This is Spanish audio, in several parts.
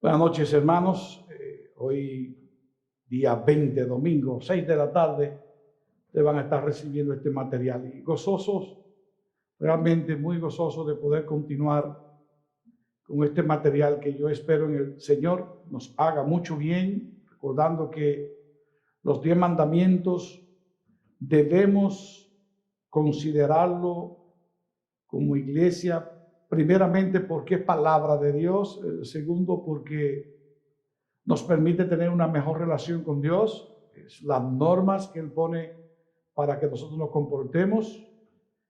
Buenas noches, hermanos. Hoy, día 20, domingo, 6 de la tarde, te van a estar recibiendo este material. Y gozosos, realmente muy gozosos de poder continuar con este material que yo espero en el Señor nos haga mucho bien, recordando que los 10 mandamientos debemos considerarlo como iglesia, primeramente porque es palabra de Dios, segundo porque nos permite tener una mejor relación con Dios, es las normas que Él pone para que nosotros nos comportemos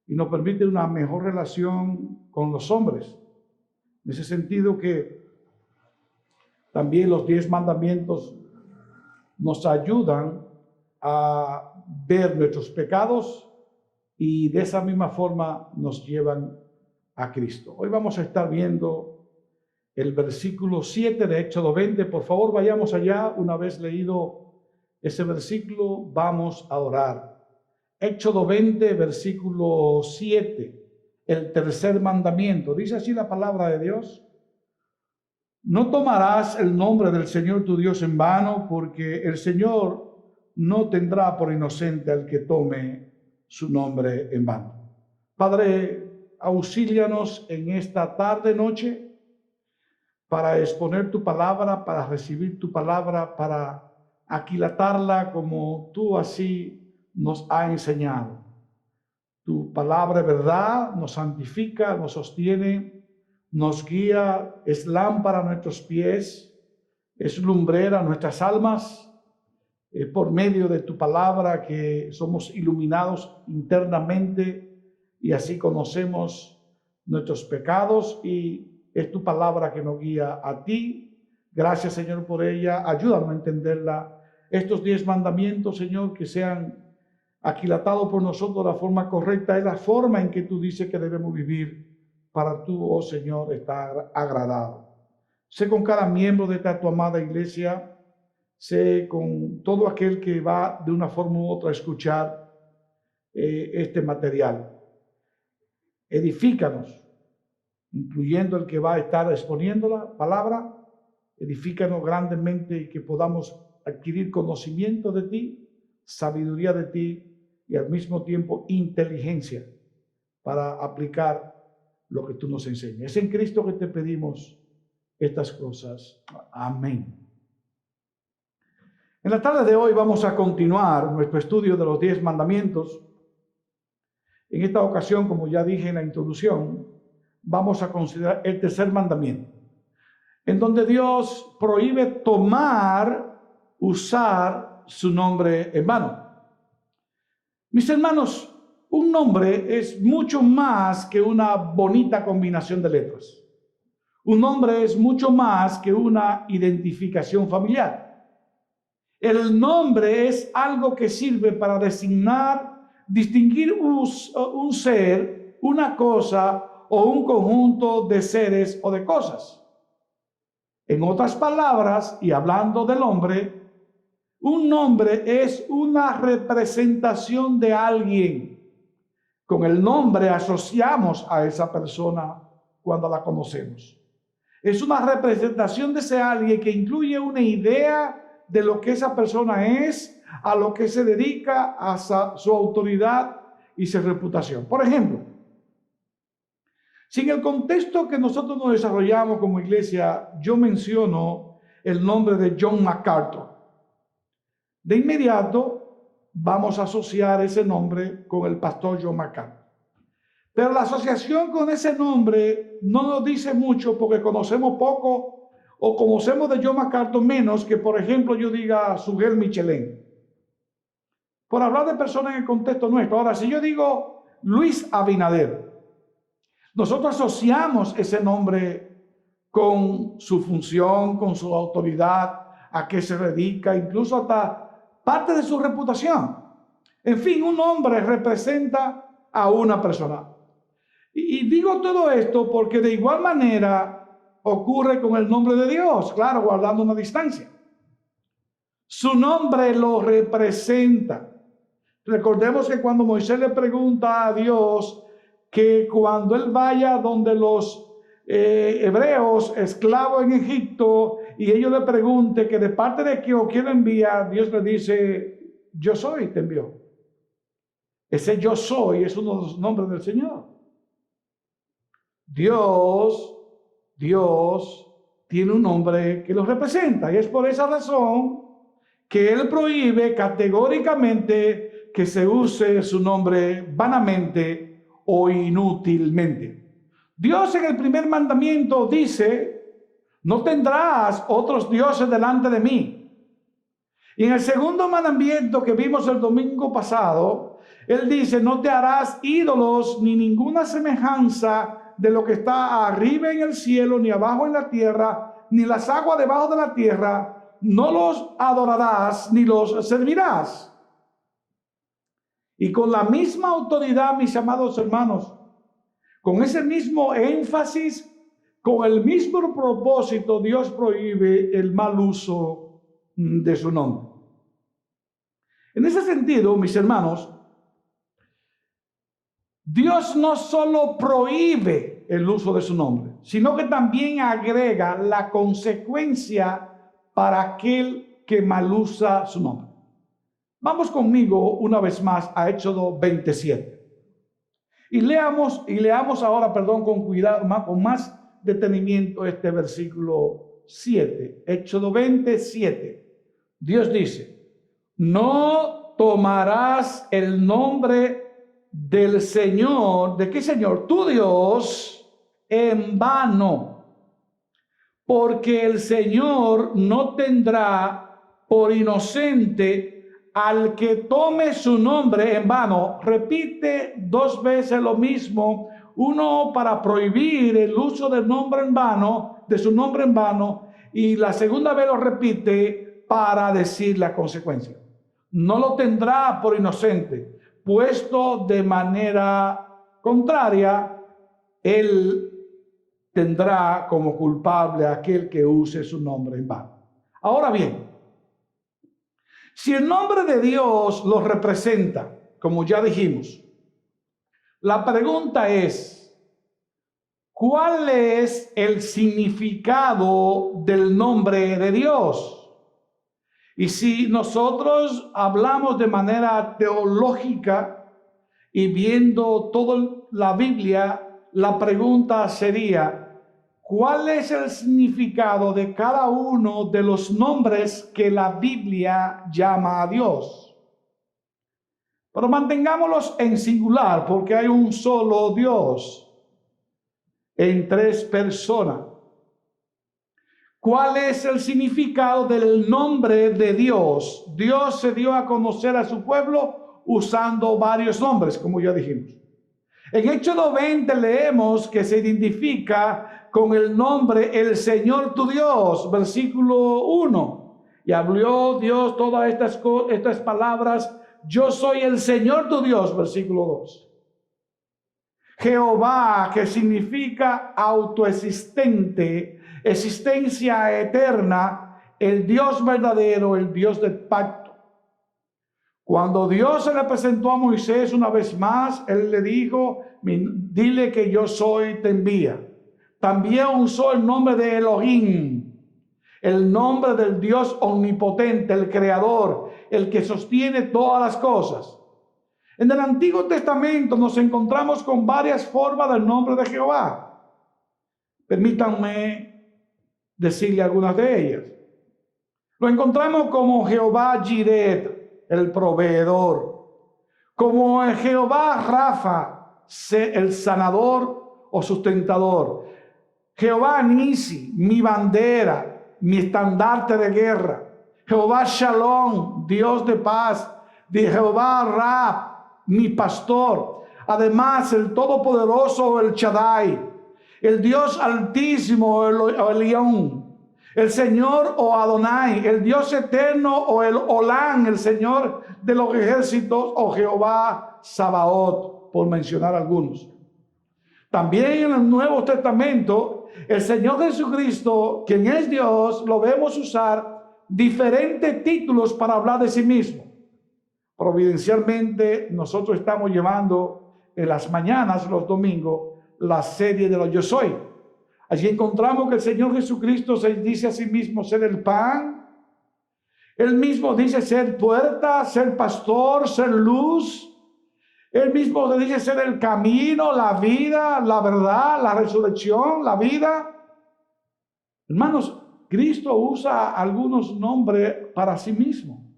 y nos permite una mejor relación con los hombres. En ese sentido que también los 10 mandamientos nos ayudan a ver nuestros pecados y de esa misma forma nos llevan a Cristo. Hoy vamos a estar viendo el versículo 7 de Éxodo 20. Por favor, vayamos allá. Una vez leído ese versículo, vamos a orar. Éxodo 20, versículo 7, el tercer mandamiento. Dice así la palabra de Dios: no tomarás el nombre del Señor tu Dios en vano, porque el Señor no tendrá por inocente al que tome su nombre en vano. Padre, auxílianos en esta tarde, noche, para exponer tu palabra, para recibir tu palabra, para aquilatarla como tú así nos has enseñado. Tu palabra es verdad, nos santifica, nos sostiene, nos guía, es lámpara a nuestros pies, es lumbrera a nuestras almas. Es por medio de tu palabra que somos iluminados internamente y así conocemos nuestros pecados, y es tu palabra que nos guía a ti. Gracias, Señor, por ella. Ayúdanos a entenderla. Estos 10 mandamientos, Señor, que sean aquilatados por nosotros de la forma correcta, es la forma en que tú dices que debemos vivir para tú, oh Señor, estar agradado. Sé con cada miembro de esta tu amada iglesia, sé con todo aquel que va de una forma u otra a escuchar este material. Edifícanos, incluyendo el que va a estar exponiendo la palabra. Edifícanos grandemente y que podamos adquirir conocimiento de ti, sabiduría de ti y al mismo tiempo inteligencia para aplicar lo que tú nos enseñas. Es en Cristo que te pedimos estas cosas. Amén. En la tarde de hoy vamos a continuar nuestro estudio de los 10 mandamientos. En esta ocasión, como ya dije en la introducción, vamos a considerar el tercer mandamiento, en donde Dios prohíbe usar su nombre en vano. Mis hermanos, un nombre es mucho más que una bonita combinación de letras. Un nombre es mucho más que una identificación familiar. El nombre es algo que sirve para distinguir un ser, una cosa o un conjunto de seres o de cosas. En otras palabras, y hablando del hombre, un nombre es una representación de alguien. Con el nombre asociamos a esa persona cuando la conocemos. Es una representación de ese alguien que incluye una idea de lo que esa persona es, a lo que se dedica, a su autoridad y su reputación. Por ejemplo, si en el contexto que nosotros nos desarrollamos como iglesia, yo menciono el nombre de John MacArthur, de inmediato vamos a asociar ese nombre con el pastor John MacArthur. Pero la asociación con ese nombre no nos dice mucho porque conocemos poco o conocemos de John MacArthur menos que, por ejemplo, yo diga Suger Michelén. Por hablar de personas en el contexto nuestro. Ahora, si yo digo Luis Abinader, nosotros asociamos ese nombre con su función, con su autoridad, a qué se dedica, incluso hasta parte de su reputación. En fin, un nombre representa a una persona. Y digo todo esto porque de igual manera ocurre con el nombre de Dios, claro, guardando una distancia. Su nombre lo representa. Recordemos que cuando Moisés le pregunta a Dios que cuando él vaya donde los hebreos esclavos en Egipto y ellos le pregunten que de parte de quién o quién envía, Dios le dice, yo soy, te envió. Ese yo soy es uno de los nombres del Señor. Dios tiene un nombre que lo representa, y es por esa razón que Él prohíbe categóricamente que se use su nombre vanamente o inútilmente. Dios en el primer mandamiento dice, no tendrás otros dioses delante de mí. Y en el segundo mandamiento que vimos el domingo pasado, Él dice, no te harás ídolos ni ninguna semejanza de lo que está arriba en el cielo, ni abajo en la tierra, ni las aguas debajo de la tierra. No los adorarás ni los servirás. Y con la misma autoridad, mis amados hermanos, con ese mismo énfasis, con el mismo propósito, Dios prohíbe el mal uso de su nombre. En ese sentido, mis hermanos, Dios no solo prohíbe el uso de su nombre, sino que también agrega la consecuencia para aquel que mal usa su nombre. Vamos conmigo una vez más a Éxodo 27. Y leamos ahora, con cuidado, con más detenimiento este versículo 7. Éxodo 27. Dios dice, no tomarás el nombre del Señor, ¿de qué Señor? Tu Dios, en vano, porque el Señor no tendrá por inocente al que tome su nombre en vano. Repite 2 veces lo mismo, uno para prohibir el uso del nombre en vano, de su nombre en vano, y la segunda vez lo repite para decir la consecuencia. No lo tendrá por inocente, puesto de manera contraria, él tendrá como culpable a aquel que use su nombre en vano. Ahora bien, si el nombre de Dios lo representa, como ya dijimos, la pregunta es, ¿cuál es el significado del nombre de Dios? Y si nosotros hablamos de manera teológica y viendo toda la Biblia, la pregunta sería, ¿cuál es el significado de cada uno de los nombres que la Biblia llama a Dios? Pero mantengámoslos en singular, porque hay un solo Dios en 3 personas. ¿Cuál es el significado del nombre de Dios? Dios se dio a conocer a su pueblo usando varios nombres, como ya dijimos. En Éxodo 20 leemos que se identifica con el nombre el Señor tu Dios, versículo 1. Y habló Dios todas estas palabras, yo soy el Señor tu Dios, versículo 2. Jehová, que significa autoexistente, existencia eterna, el Dios verdadero, el Dios del pacto. Cuando Dios se le presentó a Moisés una vez más, él le dijo, dile que yo soy, te envía. También usó el nombre de Elohim, el nombre del Dios omnipotente, el creador, el que sostiene todas las cosas. En el Antiguo Testamento nos encontramos con varias formas del nombre de Jehová. Permítanme decirle algunas de ellas. Lo encontramos como Jehová Jireh, el proveedor, como Jehová Rafa, el sanador o sustentador, Jehová Nisi, mi bandera, mi estandarte de guerra, Jehová Shalom, Dios de paz, de Jehová Rab, mi pastor, además el todopoderoso, el Shaddai, el Dios altísimo, el León, el Señor o Adonai, el Dios eterno o el Olán, el Señor de los ejércitos o Jehová Sabaoth, por mencionar algunos. También en el Nuevo Testamento, el Señor Jesucristo, quien es Dios, lo vemos usar diferentes títulos para hablar de sí mismo. Providencialmente, nosotros estamos llevando en las mañanas, los domingos, la serie de los Yo Soy. Allí encontramos que el Señor Jesucristo se dice a sí mismo ser el pan. Él mismo dice ser puerta, ser pastor, ser luz. Él mismo dice ser el camino, la vida, la verdad, la resurrección, la vida. Hermanos, Cristo usa algunos nombres para sí mismo.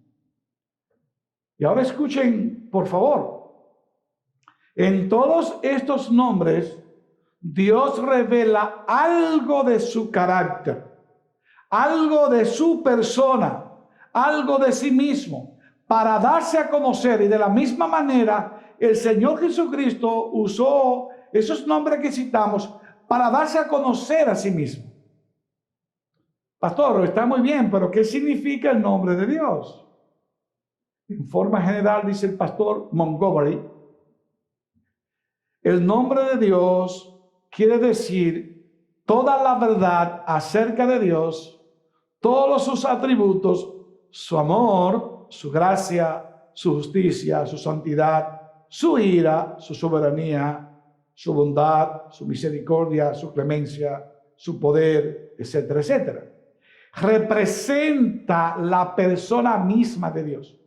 Y ahora escuchen, por favor. En todos estos nombres, Dios revela algo de su carácter, algo de su persona, algo de sí mismo, para darse a conocer. Y de la misma manera, el Señor Jesucristo usó esos nombres que citamos para darse a conocer a sí mismo. Pastor, está muy bien, pero ¿qué significa el nombre de Dios? En forma general, dice el pastor Montgomery, el nombre de Dios quiere decir toda la verdad acerca de Dios, todos sus atributos, su amor, su gracia, su justicia, su santidad, su ira, su soberanía, su bondad, su misericordia, su clemencia, su poder, etcétera, etcétera. Representa la persona misma de Dios.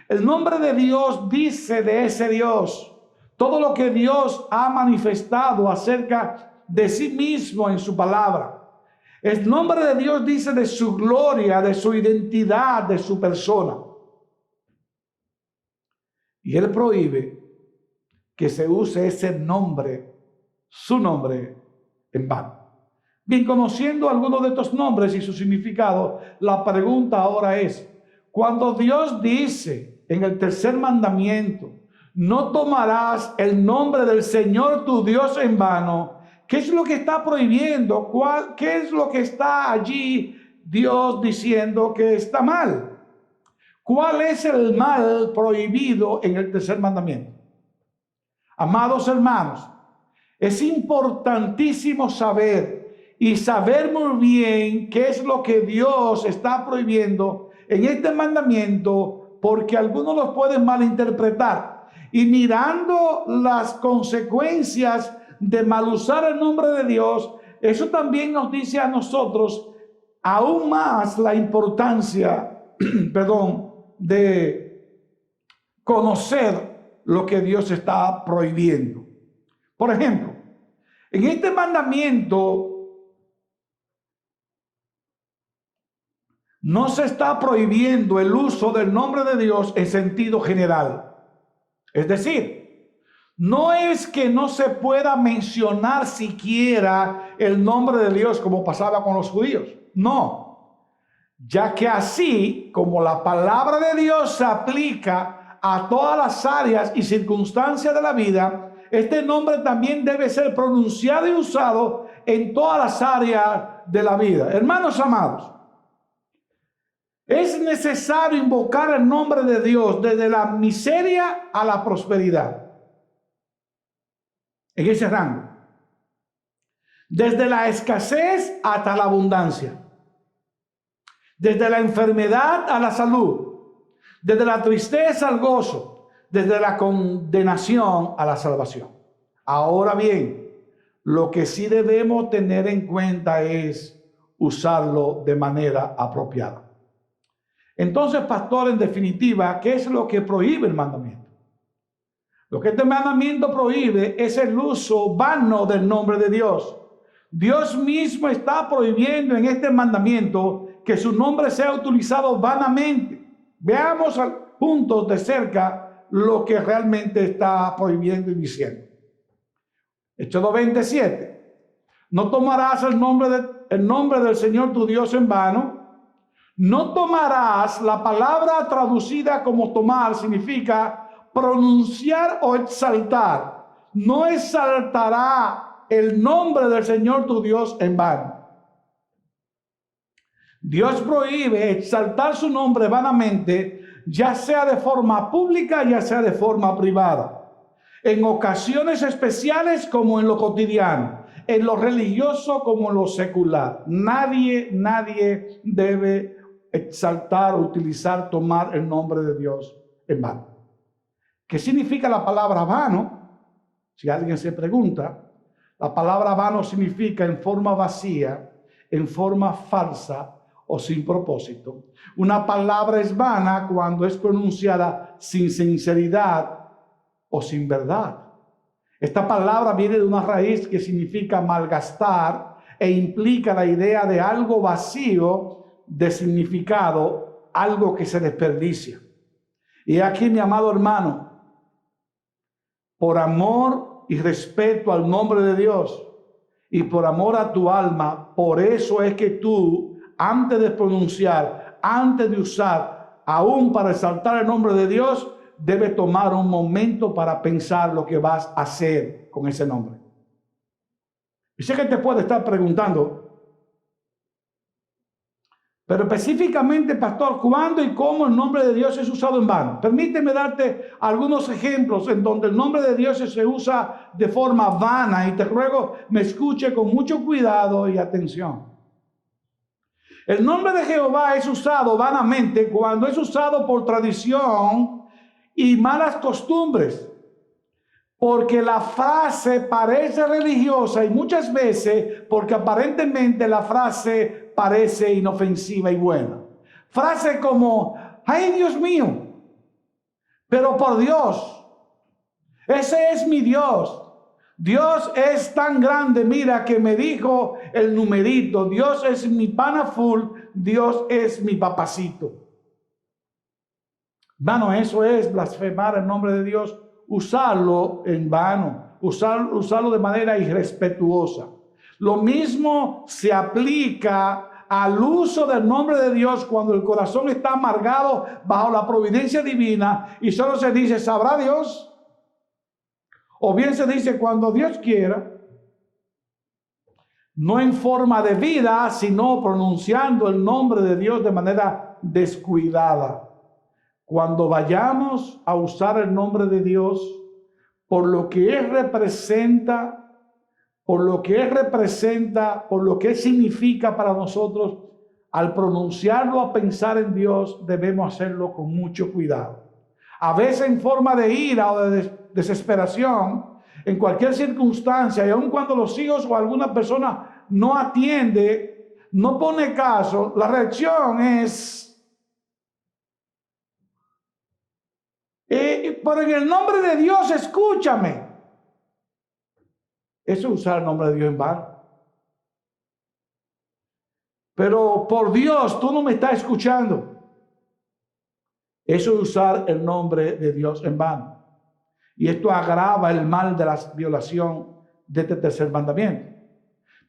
El nombre de Dios dice de ese Dios todo lo que Dios ha manifestado acerca de sí mismo en su palabra. El nombre de Dios dice de su gloria, de su identidad, de su persona. Y Él prohíbe que se use ese nombre, su nombre, en vano. Bien, conociendo algunos de estos nombres y su significado, la pregunta ahora es, cuando Dios dice en el tercer mandamiento, no tomarás el nombre del Señor tu Dios en vano, ¿qué es lo que está prohibiendo? ¿Qué es lo que está allí Dios diciendo que está mal? ¿Cuál es el mal prohibido en el tercer mandamiento? Amados hermanos, es importantísimo saber y saber muy bien qué es lo que Dios está prohibiendo en este mandamiento, porque algunos los pueden malinterpretar. Y mirando las consecuencias de mal usar el nombre de Dios, eso también nos dice a nosotros aún más la importancia, de conocer lo que Dios está prohibiendo. Por ejemplo, en este mandamiento no se está prohibiendo el uso del nombre de Dios en sentido general. Es decir, no es que no se pueda mencionar siquiera el nombre de Dios como pasaba con los judíos. No, ya que así como la palabra de Dios se aplica a todas las áreas y circunstancias de la vida, este nombre también debe ser pronunciado y usado en todas las áreas de la vida. Hermanos amados, es necesario invocar el nombre de Dios desde la miseria a la prosperidad. En ese rango. Desde la escasez hasta la abundancia. Desde la enfermedad a la salud. Desde la tristeza al gozo. Desde la condenación a la salvación. Ahora bien, lo que sí debemos tener en cuenta es usarlo de manera apropiada. Entonces, pastor, en definitiva, ¿qué es lo que prohíbe el mandamiento? Lo que este mandamiento prohíbe es el uso vano del nombre de Dios. Dios mismo está prohibiendo en este mandamiento que su nombre sea utilizado vanamente. Veamos juntos de cerca lo que realmente está prohibiendo y diciendo. Éxodo 27. No tomarás el nombre del Señor tu Dios en vano. No tomarás, la palabra traducida como tomar significa pronunciar o exaltar. No exaltará el nombre del Señor tu Dios en vano. Dios prohíbe exaltar su nombre vanamente, ya sea de forma pública, ya sea de forma privada. En ocasiones especiales como en lo cotidiano, en lo religioso como en lo secular. Nadie debe exaltar, utilizar, tomar el nombre de Dios en vano. ¿Qué significa la palabra vano? Si alguien se pregunta, La palabra vano significa en forma vacía, en forma falsa o sin propósito. Una palabra es vana cuando es pronunciada sin sinceridad o sin verdad. Esta palabra viene de una raíz que significa malgastar e implica la idea de algo vacío de significado, algo que se desperdicia. Y aquí, mi amado hermano, por amor y respeto al nombre de Dios y por amor a tu alma, por eso es que tú, antes de pronunciar, antes de usar, aún para exaltar el nombre de Dios, debes tomar un momento para pensar lo que vas a hacer con ese nombre. Y sé que te puede estar preguntando, pero específicamente, pastor, ¿cuándo y cómo el nombre de Dios es usado en vano? Permíteme darte algunos ejemplos en donde el nombre de Dios se usa de forma vana, y te ruego me escuche con mucho cuidado y atención. El nombre de Jehová es usado vanamente cuando es usado por tradición y malas costumbres, porque la frase parece religiosa y muchas veces porque aparentemente la frase parece inofensiva y buena. Frase como, ay Dios mío, pero por Dios, ese es mi Dios. Dios es tan grande, mira que me dijo el numerito, Dios es mi pana full, Dios es mi papacito. Bueno, eso es blasfemar el nombre de Dios, usarlo en vano, usarlo de manera irrespetuosa. Lo mismo se aplica al uso del nombre de Dios cuando el corazón está amargado bajo la providencia divina y solo se dice, ¿sabrá Dios? O bien se dice, cuando Dios quiera, no en forma de vida, sino pronunciando el nombre de Dios de manera descuidada. Cuando vayamos a usar el nombre de Dios, por lo que Él representa, por lo que significa para nosotros, al pronunciarlo, a pensar en Dios, debemos hacerlo con mucho cuidado. A veces en forma de ira o de desesperación, en cualquier circunstancia, y aun cuando los hijos o alguna persona no atiende, no pone caso, la reacción es, pero en el nombre de Dios, escúchame. Eso es usar el nombre de Dios en vano. Pero por Dios, tú no me estás escuchando. Eso es usar el nombre de Dios en vano. Y esto agrava el mal de la violación de este tercer mandamiento.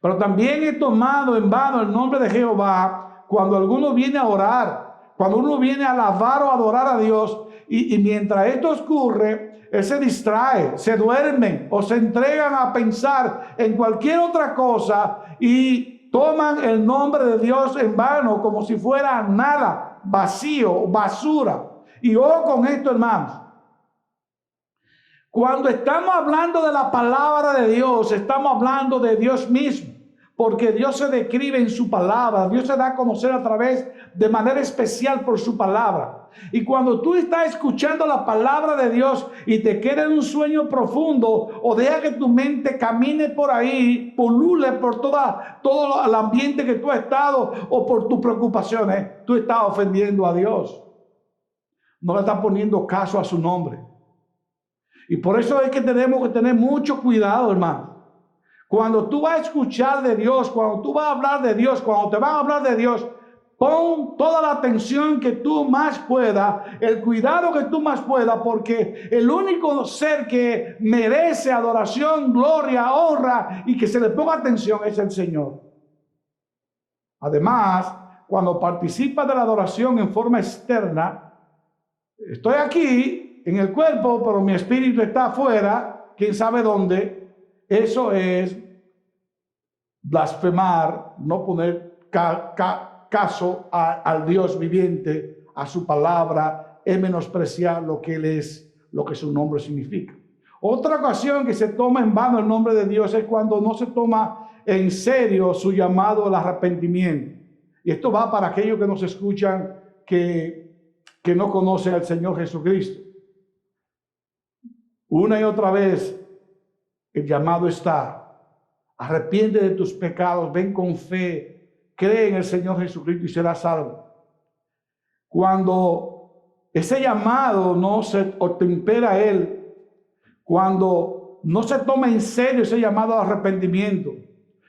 Pero también he tomado en vano el nombre de Jehová cuando alguno viene a orar, cuando uno viene a alabar o adorar a Dios, y mientras esto ocurre, él se distrae, se duermen o se entregan a pensar en cualquier otra cosa y toman el nombre de Dios en vano como si fuera nada, vacío, basura. Y ojo con esto, hermanos. Cuando estamos hablando de la palabra de Dios, estamos hablando de Dios mismo, porque Dios se describe en su palabra, Dios se da a conocer a través de manera especial por su palabra. Y cuando tú estás escuchando la palabra de Dios y te quedas en un sueño profundo o deja que tu mente camine por ahí, pulule por todo el ambiente que tú has estado o por tus preocupaciones, tú estás ofendiendo a Dios. No le estás poniendo caso a su nombre. Y por eso es que tenemos que tener mucho cuidado, hermano. Cuando tú vas a escuchar de Dios, cuando tú vas a hablar de Dios, cuando te van a hablar de Dios, pon toda la atención que tú más puedas, el cuidado que tú más puedas, porque el único ser que merece adoración, gloria, honra y que se le ponga atención es el Señor. Además, cuando participas de la adoración en forma externa, estoy aquí en el cuerpo, pero mi espíritu está afuera, quién sabe dónde. Eso es blasfemar, no poner caso al Dios viviente, a su palabra, es menospreciar lo que Él es, lo que su nombre significa. Otra ocasión que se toma en vano el nombre de Dios es cuando no se toma en serio su llamado al arrepentimiento. Y esto va para aquellos que nos escuchan que no conocen al Señor Jesucristo. Una y otra vez el llamado está. Arrepiente de tus pecados, ven con fe, cree en el Señor Jesucristo y serás salvo. Cuando ese llamado no se obtempera a él, cuando no se toma en serio ese llamado al arrepentimiento,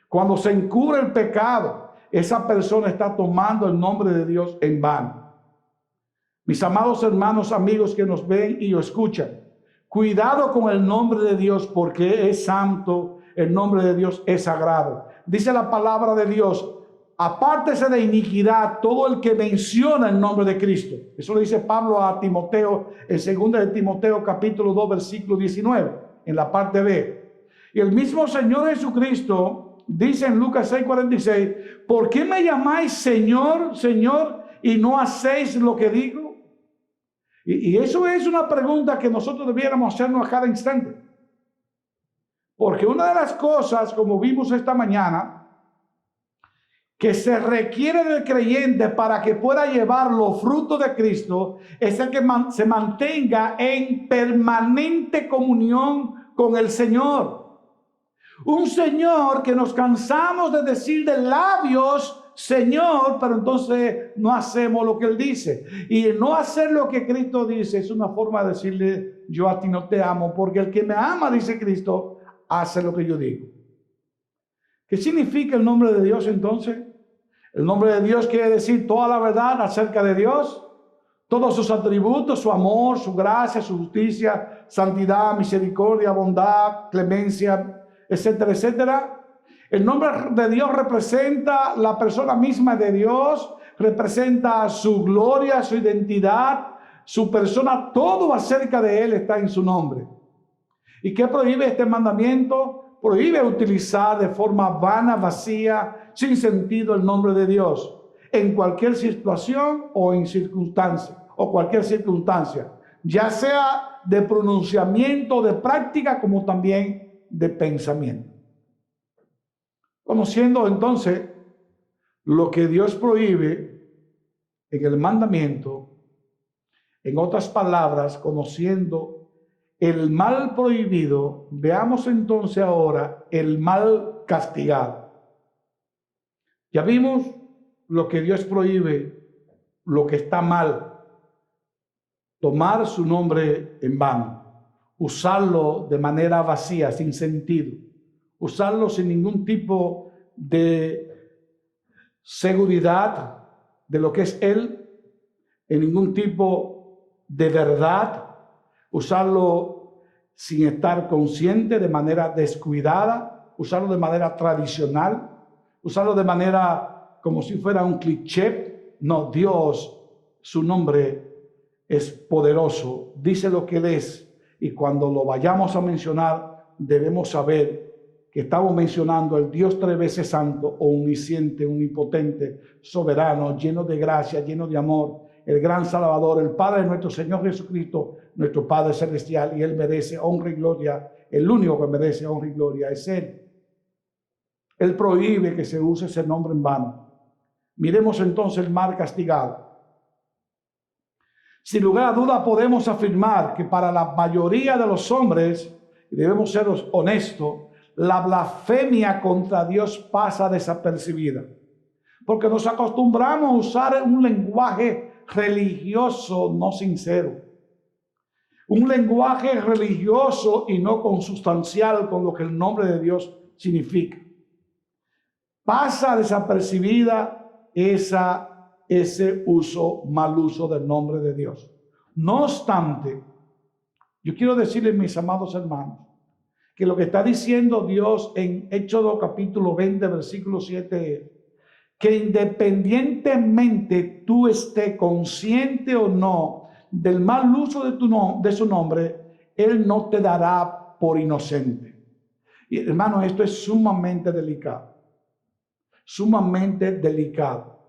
cuando se encubre el pecado, esa persona está tomando el nombre de Dios en vano. Mis amados hermanos, amigos que nos ven y nos escuchan, cuidado con el nombre de Dios porque es santo, el nombre de Dios es sagrado. Dice la palabra de Dios, apártese de iniquidad todo el que menciona el nombre de Cristo. Eso lo dice Pablo a Timoteo en 2 de Timoteo capítulo 2 versículo 19, en la parte B. Y el mismo Señor Jesucristo dice en Lucas 6:46, ¿por qué me llamáis Señor, Señor, y no hacéis lo que digo? Y eso es una pregunta que nosotros debiéramos hacernos a cada instante. Porque una de las cosas, como vimos esta mañana, que se requiere del creyente para que pueda llevar los frutos de Cristo, es el que se mantenga en permanente comunión con el Señor. Un Señor que nos cansamos de decir de labios, Señor, pero entonces no hacemos lo que Él dice. Y el no hacer lo que Cristo dice es una forma de decirle, yo a ti no te amo, porque el que me ama, dice Cristo, hace lo que yo digo. ¿Qué significa el nombre de Dios entonces? El nombre de Dios quiere decir toda la verdad acerca de Dios, todos sus atributos, su amor, su gracia, su justicia, santidad, misericordia, bondad, clemencia, etcétera, etcétera. El nombre de Dios representa la persona misma de Dios, representa su gloria, su identidad, su persona, todo acerca de Él está en su nombre. ¿Y qué prohíbe este mandamiento? Prohíbe utilizar de forma vana, vacía, sin sentido el nombre de Dios en cualquier situación o en circunstancia, o cualquier circunstancia, ya sea de pronunciamiento, de práctica, como también de pensamiento. Conociendo entonces lo que Dios prohíbe en el mandamiento, en otras palabras, conociendo el mal prohibido, veamos entonces ahora el mal castigado. Ya vimos lo que Dios prohíbe, lo que está mal, tomar su nombre en vano, usarlo de manera vacía, sin sentido, usarlo sin ningún tipo de seguridad de lo que es Él, en ningún tipo de verdad, usarlo sin estar consciente, de manera descuidada, usarlo de manera tradicional, usarlo de manera como si fuera un cliché. No, Dios, su nombre es poderoso, dice lo que Él es, y cuando lo vayamos a mencionar, debemos saber que estamos mencionando al Dios tres veces santo, omnisciente, omnipotente, soberano, lleno de gracia, lleno de amor, el gran Salvador, el Padre de nuestro Señor Jesucristo, nuestro Padre Celestial, y Él merece honra y gloria. El único que merece honra y gloria es Él. Él prohíbe que se use ese nombre en vano. Miremos entonces el mal castigado. Sin lugar a duda podemos afirmar que para la mayoría de los hombres, y debemos ser honestos, la blasfemia contra Dios pasa desapercibida, porque nos acostumbramos a usar un lenguaje religioso no sincero, un lenguaje religioso y no consustancial con lo que el nombre de Dios significa. Pasa desapercibida ese mal uso del nombre de Dios. No obstante, yo quiero decirles, mis amados hermanos, que lo que está diciendo Dios en Éxodo capítulo 20, versículo 7 es que independientemente tú estés consciente o no del mal uso de su nombre, Él no te dará por inocente. Y hermano, esto es sumamente delicado. Sumamente delicado.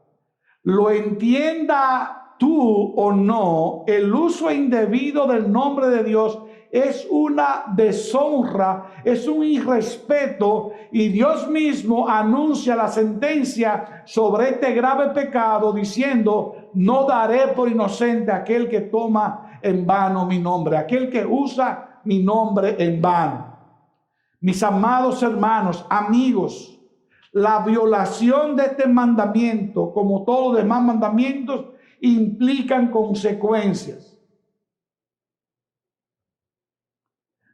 Lo entienda tú o no, el uso indebido del nombre de Dios es una deshonra, es un irrespeto, y Dios mismo anuncia la sentencia sobre este grave pecado diciendo: no daré por inocente a aquel que toma en vano mi nombre, aquel que usa mi nombre en vano. Mis amados hermanos, amigos, la violación de este mandamiento, como todos los demás mandamientos, implican consecuencias.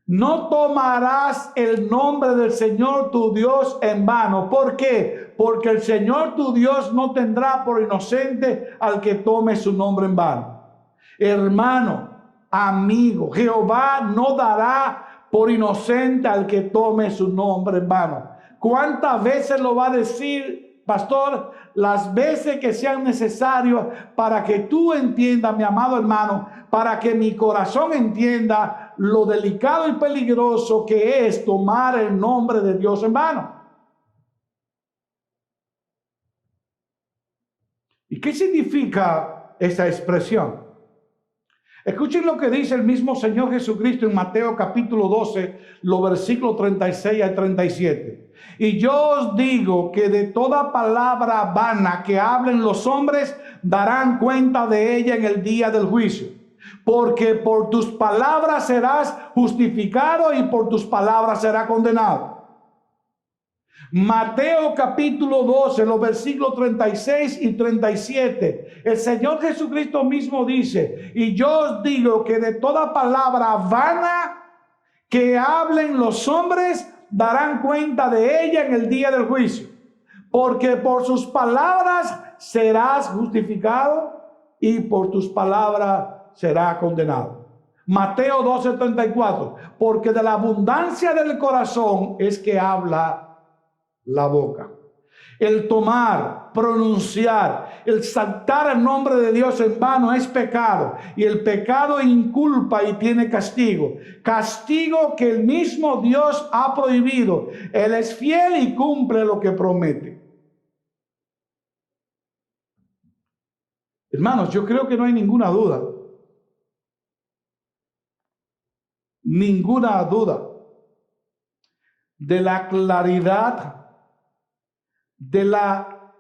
No tomarás el nombre del Señor tu Dios en vano. ¿Por qué? Porque el Señor tu Dios no tendrá por inocente al que tome su nombre en vano. Hermano, amigo, Jehová no dará por inocente al que tome su nombre en vano. ¿Cuántas veces lo va a decir, pastor? Las veces que sean necesarias para que tú entiendas, mi amado hermano, para que mi corazón entienda lo delicado y peligroso que es tomar el nombre de Dios en vano. ¿Y qué significa esa expresión? Escuchen lo que dice el mismo Señor Jesucristo en Mateo capítulo 12, los versículos 36 al 37. Y yo os digo que de toda palabra vana que hablen los hombres, darán cuenta de ella en el día del juicio. Porque por tus palabras serás justificado y por tus palabras serás condenado. Mateo capítulo 12, los versículos 36 y 37. El Señor Jesucristo mismo dice: y yo os digo que de toda palabra vana que hablen los hombres, darán cuenta de ella en el día del juicio. Porque por sus palabras serás justificado y por tus palabras serás condenado. Mateo 12, 34. Porque de la abundancia del corazón es que habla la boca. El tomar, pronunciar, el saltar el nombre de Dios en vano es pecado, y el pecado inculpa y tiene castigo. Castigo que el mismo Dios ha prohibido. Él es fiel y cumple lo que promete. Hermanos, yo creo que no hay ninguna duda de la claridad, de la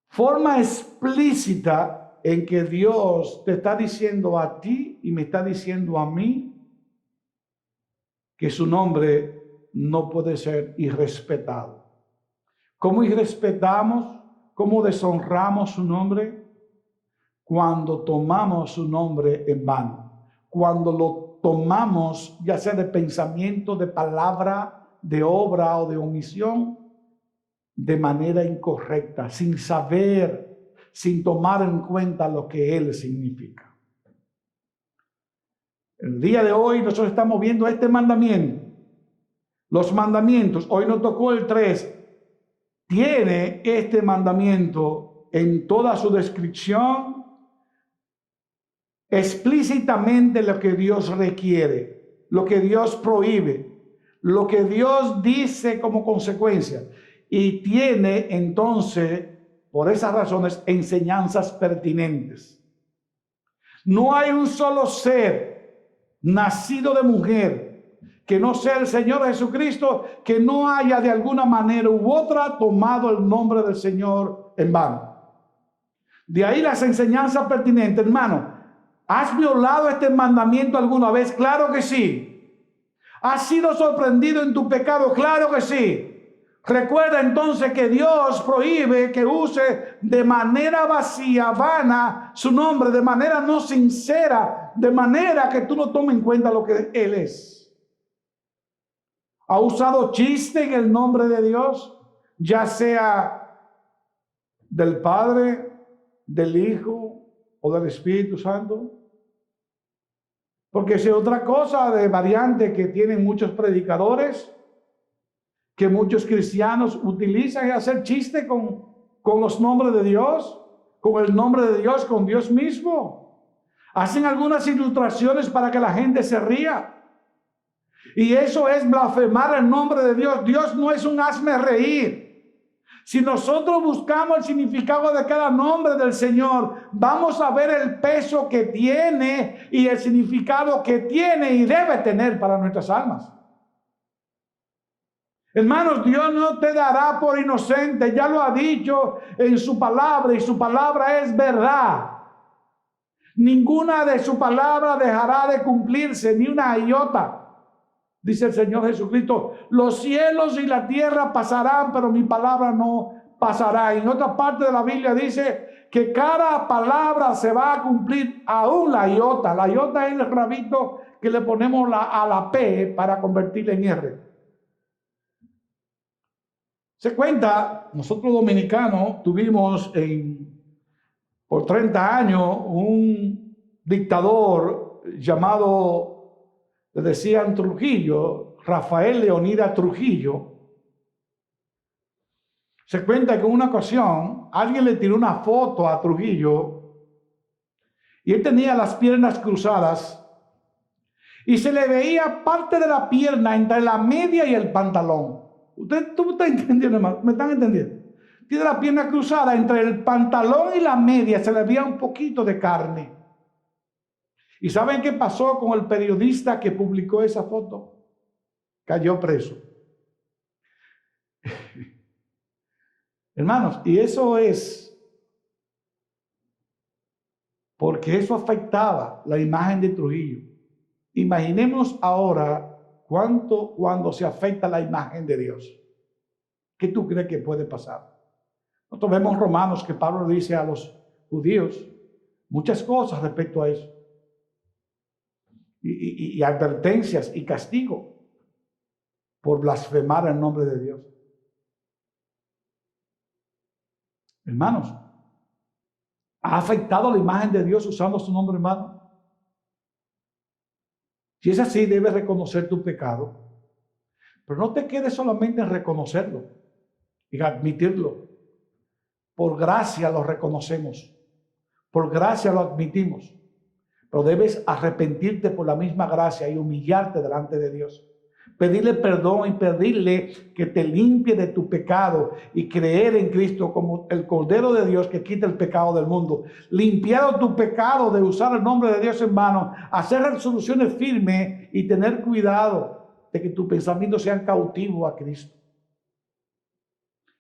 forma explícita en que Dios te está diciendo a ti y me está diciendo a mí que su nombre no puede ser irrespetado. ¿Cómo irrespetamos? ¿Cómo deshonramos su nombre? Cuando tomamos su nombre en vano, cuando lo tomamos ya sea de pensamiento, de palabra, de obra o de omisión, de manera incorrecta, sin saber, sin tomar en cuenta lo que Él significa. El día de hoy nosotros estamos viendo este mandamiento. Los mandamientos, hoy nos tocó el 3, tiene este mandamiento en toda su descripción, explícitamente lo que Dios requiere, lo que Dios prohíbe, lo que Dios dice como consecuencia. Y tiene entonces, por esas razones, enseñanzas pertinentes. No hay un solo ser nacido de mujer que no sea el Señor Jesucristo, que no haya de alguna manera u otra tomado el nombre del Señor en vano. De ahí las enseñanzas pertinentes. Hermano, ¿has violado este mandamiento alguna vez? Claro que sí. ¿Has sido sorprendido en tu pecado? Claro que sí. Recuerda entonces que Dios prohíbe que use de manera vacía, vana, su nombre, de manera no sincera, de manera que tú no tomes en cuenta lo que Él es. ¿Ha usado chiste en el nombre de Dios? Ya sea del Padre, del Hijo o del Espíritu Santo. Porque si otra cosa de variante que tienen muchos predicadores, que muchos cristianos utilizan, es hacer chiste con los nombres de Dios, con el nombre de Dios, con Dios mismo. Hacen algunas ilustraciones para que la gente se ría. Y eso es blasfemar el nombre de Dios. Dios no es un hazme reír. Si nosotros buscamos el significado de cada nombre del Señor, vamos a ver el peso que tiene y el significado que tiene y debe tener para nuestras almas. Hermanos, Dios no te dará por inocente, ya lo ha dicho en su palabra, y su palabra es verdad. Ninguna de su palabra dejará de cumplirse, ni una iota. Dice el Señor Jesucristo, los cielos y la tierra pasarán, pero mi palabra no pasará. En otra parte de la Biblia dice que cada palabra se va a cumplir, aún la iota. La iota es el rabito que le ponemos a la P para convertirla en R. Se cuenta, nosotros dominicanos tuvimos por 30 años un dictador llamado, le decían Trujillo, Rafael Leonidas Trujillo. Se cuenta que en una ocasión alguien le tiró una foto a Trujillo y él tenía las piernas cruzadas y se le veía parte de la pierna entre la media y el pantalón. ¿Tú me estás entendiendo, hermano? ¿Me están entendiendo? Tiene la pierna cruzada entre el pantalón y la media, se le veía un poquito de carne. ¿Y saben qué pasó con el periodista que publicó esa foto? Cayó preso. Hermanos, y eso es porque eso afectaba la imagen de Trujillo. Imaginemos ahora cuando se afecta la imagen de Dios. ¿Qué tú crees que puede pasar? Nosotros vemos en Romanos que Pablo le dice a los judíos muchas cosas respecto a eso. Y advertencias y castigo por blasfemar el nombre de Dios. Hermanos, ¿ha afectado la imagen de Dios usando su nombre, hermano? Si es así, debes reconocer tu pecado. Pero no te quedes solamente en reconocerlo y admitirlo. Por gracia lo reconocemos. Por gracia lo admitimos. Pero debes arrepentirte por la misma gracia y humillarte delante de Dios. Pedirle perdón y pedirle que te limpie de tu pecado y creer en Cristo como el Cordero de Dios que quita el pecado del mundo. Limpiado tu pecado de usar el nombre de Dios en vano, hacer resoluciones firmes y tener cuidado de que tus pensamientos sean cautivos a Cristo.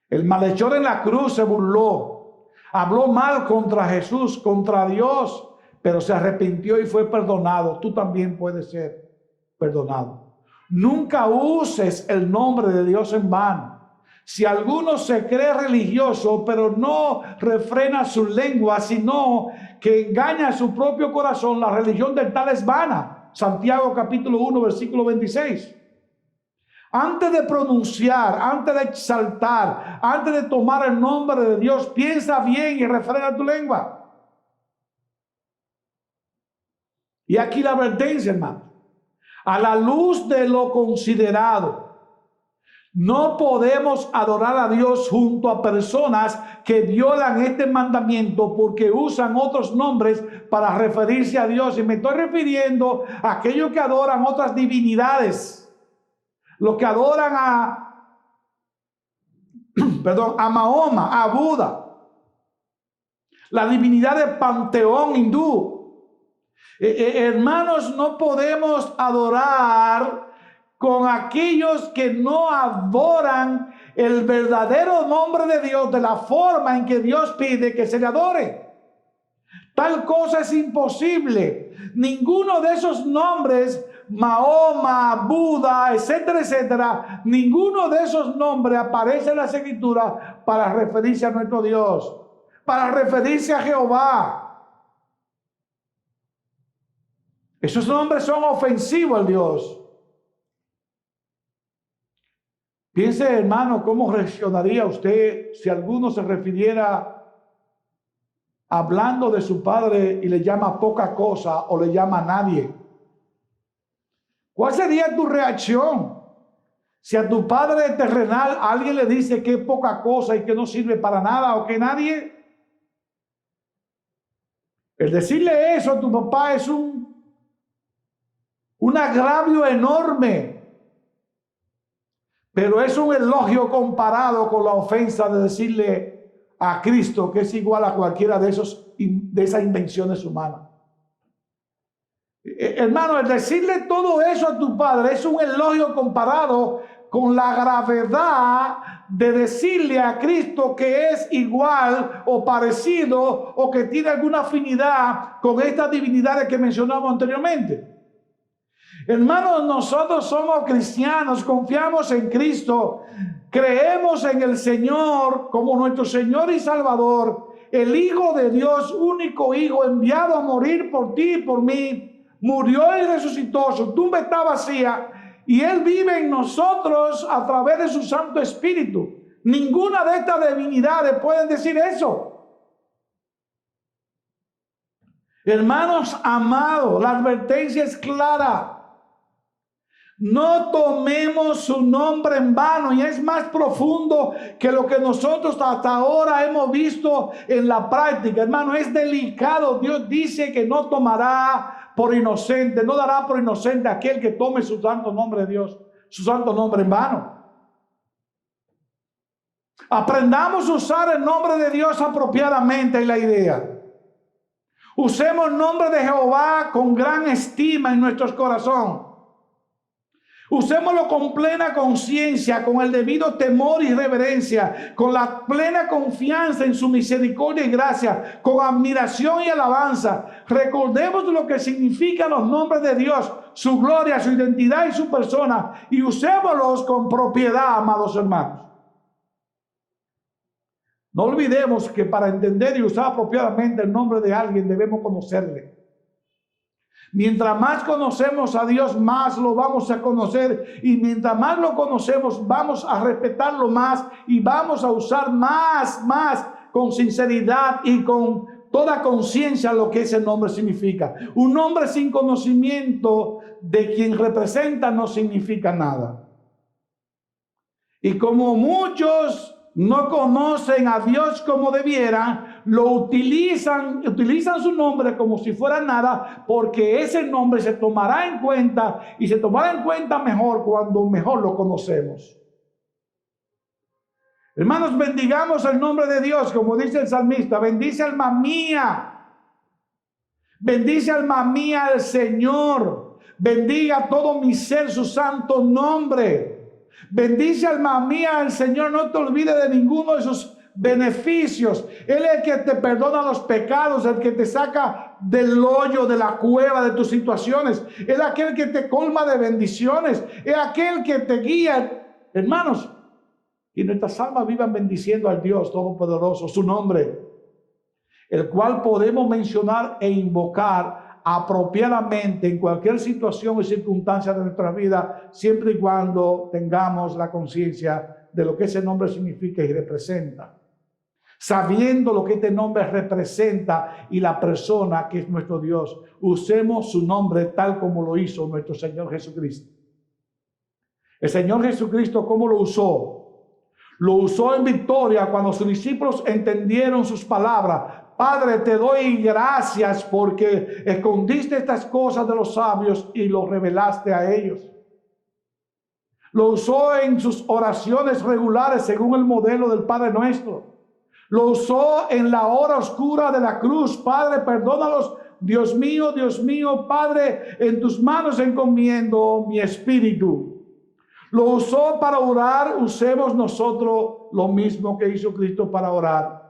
El malhechor en la cruz se burló, habló mal contra Jesús, contra Dios, pero se arrepintió y fue perdonado. Tú también puedes ser perdonado. Nunca uses el nombre de Dios en vano. Si alguno se cree religioso, pero no refrena su lengua, sino que engaña a su propio corazón, la religión del tal es vana. Santiago capítulo 1, versículo 26. Antes de pronunciar, antes de exaltar, antes de tomar el nombre de Dios, piensa bien y refrena tu lengua. Y aquí la advertencia, hermano. A la luz de lo considerado, no podemos adorar a Dios junto a personas que violan este mandamiento porque usan otros nombres para referirse a Dios. Y me estoy refiriendo a aquellos que adoran otras divinidades. Los que adoran a Mahoma, a Buda, la divinidad del panteón hindú. Hermanos, no podemos adorar con aquellos que no adoran el verdadero nombre de Dios de la forma en que Dios pide que se le adore. Tal cosa es imposible. Ninguno de esos nombres, Mahoma, Buda, etcétera, etcétera, ninguno de esos nombres aparece en las Escrituras para referirse a nuestro Dios, para referirse a Jehová. Esos nombres son ofensivos al Dios. Piense, hermano, cómo reaccionaría usted si alguno se refiriera hablando de su padre y le llama poca cosa o le llama nadie. ¿Cuál sería tu reacción si a tu padre terrenal alguien le dice que es poca cosa y que no sirve para nada o que nadie? El decirle eso a tu papá es un agravio enorme, pero es un elogio comparado con la ofensa de decirle a Cristo que es igual a cualquiera de esas invenciones humanas. Hermano, el decirle todo eso a tu padre es un elogio comparado con la gravedad de decirle a Cristo que es igual o parecido o que tiene alguna afinidad con estas divinidades que mencionamos anteriormente. Hermanos, nosotros somos cristianos, confiamos en Cristo, creemos en el Señor como nuestro Señor y Salvador, el Hijo de Dios, único Hijo, enviado a morir por ti y por mí, murió y resucitó, su tumba está vacía y Él vive en nosotros a través de su Santo Espíritu. Ninguna de estas divinidades pueden decir eso. Hermanos amados, la advertencia es clara. No tomemos su nombre en vano, y es más profundo que lo que nosotros hasta ahora hemos visto en la práctica. Hermano, es delicado. Dios dice que no tomará por inocente, no dará por inocente a aquel que tome su santo nombre de Dios, su santo nombre en vano. Aprendamos a usar el nombre de Dios apropiadamente, es la idea. Usemos el nombre de Jehová con gran estima en nuestros corazones. Usémoslo con plena conciencia, con el debido temor y reverencia, con la plena confianza en su misericordia y gracia, con admiración y alabanza. Recordemos lo que significan los nombres de Dios, su gloria, su identidad y su persona, y usémoslos con propiedad, amados hermanos. No olvidemos que para entender y usar apropiadamente el nombre de alguien debemos conocerle. Mientras más conocemos a Dios, más lo vamos a conocer. Y mientras más lo conocemos, vamos a respetarlo más y vamos a usar más con sinceridad y con toda conciencia lo que ese nombre significa. Un nombre sin conocimiento de quien representa no significa nada. Y como muchos no conocen a Dios como debieran, lo utilizan su nombre como si fuera nada, porque ese nombre se tomará en cuenta y se tomará en cuenta mejor cuando mejor lo conocemos. Hermanos, bendigamos el nombre de Dios, como dice el salmista: bendice alma mía, bendice alma mía al Señor, bendiga todo mi ser su santo nombre. Bendice alma mía al Señor, no te olvides de ninguno de sus beneficios. Él es el que te perdona los pecados, el que te saca del hoyo, de la cueva de tus situaciones. Es aquel que te colma de bendiciones, es aquel que te guía. Hermanos, y nuestras almas vivan bendiciendo al Dios Todopoderoso, su nombre, el cual podemos mencionar e invocar apropiadamente en cualquier situación y circunstancia de nuestra vida, siempre y cuando tengamos la conciencia de lo que ese nombre significa y representa. Sabiendo lo que este nombre representa y la persona que es nuestro Dios, usemos su nombre tal como lo hizo nuestro Señor Jesucristo. El Señor Jesucristo, ¿cómo lo usó? Lo usó en victoria cuando sus discípulos entendieron sus palabras. Padre, te doy gracias porque escondiste estas cosas de los sabios y lo revelaste a ellos. Lo usó en sus oraciones regulares según el modelo del Padre Nuestro. Lo usó en la hora oscura de la cruz. Padre, perdónalos. Dios mío, Padre, en tus manos encomiendo mi espíritu. Lo usó para orar. Usemos nosotros lo mismo que hizo Cristo para orar.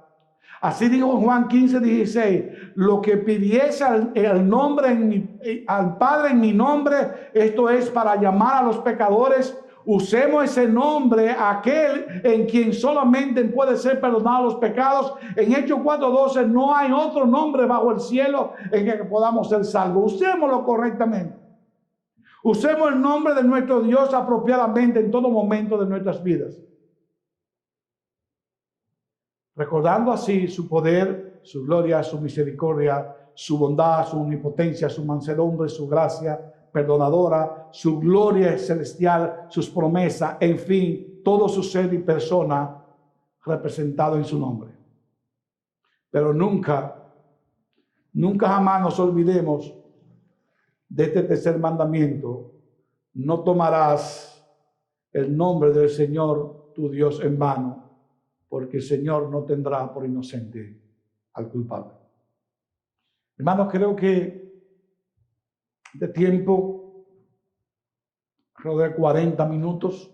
Así dijo Juan 15:16, lo que pidiese al Padre en mi nombre, esto es para llamar a los pecadores. Usemos ese nombre, aquel en quien solamente puede ser perdonados los pecados. En Hechos 4:12, no hay otro nombre bajo el cielo en el que podamos ser salvos. Usémoslo correctamente. Usemos el nombre de nuestro Dios apropiadamente en todo momento de nuestras vidas, recordando así su poder, su gloria, su misericordia, su bondad, su omnipotencia, su mansedumbre, su gracia perdonadora, su gloria celestial, sus promesas, en fin, todo su ser y persona representado en su nombre. Pero nunca jamás nos olvidemos de este tercer mandamiento: no tomarás el nombre del Señor tu Dios en vano, porque el Señor no tendrá por inocente al culpable. Hermanos, creo que de tiempo, alrededor de 40 minutos,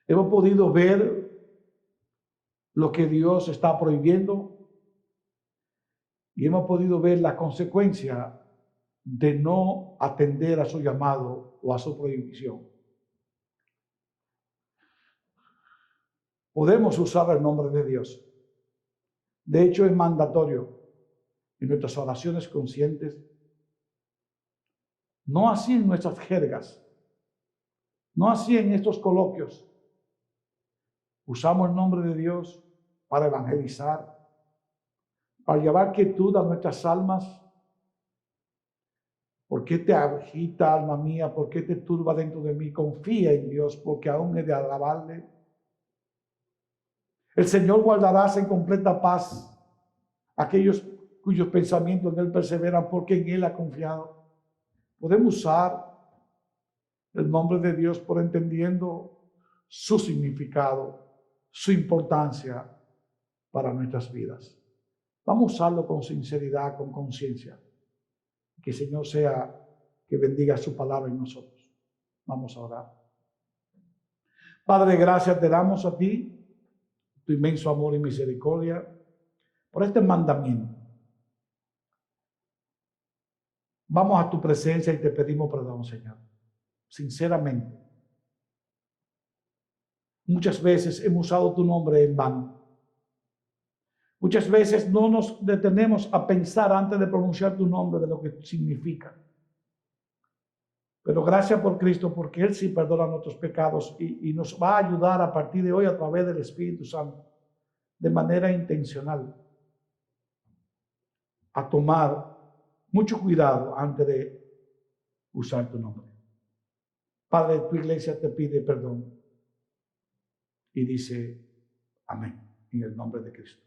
hemos podido ver lo que Dios está prohibiendo y hemos podido ver la consecuencia de no atender a su llamado o a su prohibición. Podemos usar el nombre de Dios. De hecho, es mandatorio en nuestras oraciones conscientes. No así en nuestras jergas, no así en estos coloquios. Usamos el nombre de Dios para evangelizar, para llevar quietud a nuestras almas. ¿Por qué te agita, alma mía? ¿Por qué te turba dentro de mí? Confía en Dios, porque aún he de alabarle. El Señor guardará en completa paz aquellos cuyos pensamientos en Él perseveran, porque en Él ha confiado. Podemos usar el nombre de Dios por entendiendo su significado, su importancia para nuestras vidas. Vamos a usarlo con sinceridad, con conciencia. Que el Señor sea que bendiga su palabra en nosotros. Vamos a orar. Padre, gracias te damos a ti, tu inmenso amor y misericordia, por este mandamiento. Vamos a tu presencia y te pedimos perdón, Señor. Sinceramente. Muchas veces hemos usado tu nombre en vano. Muchas veces no nos detenemos a pensar antes de pronunciar tu nombre de lo que significa. Pero gracias por Cristo, porque Él sí perdona nuestros pecados y nos va a ayudar a partir de hoy a través del Espíritu Santo, de manera intencional, a tomar mucho cuidado antes de usar tu nombre. Padre, tu iglesia te pide perdón y dice amén en el nombre de Cristo.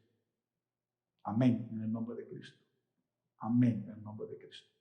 Amén en el nombre de Cristo. Amén en el nombre de Cristo.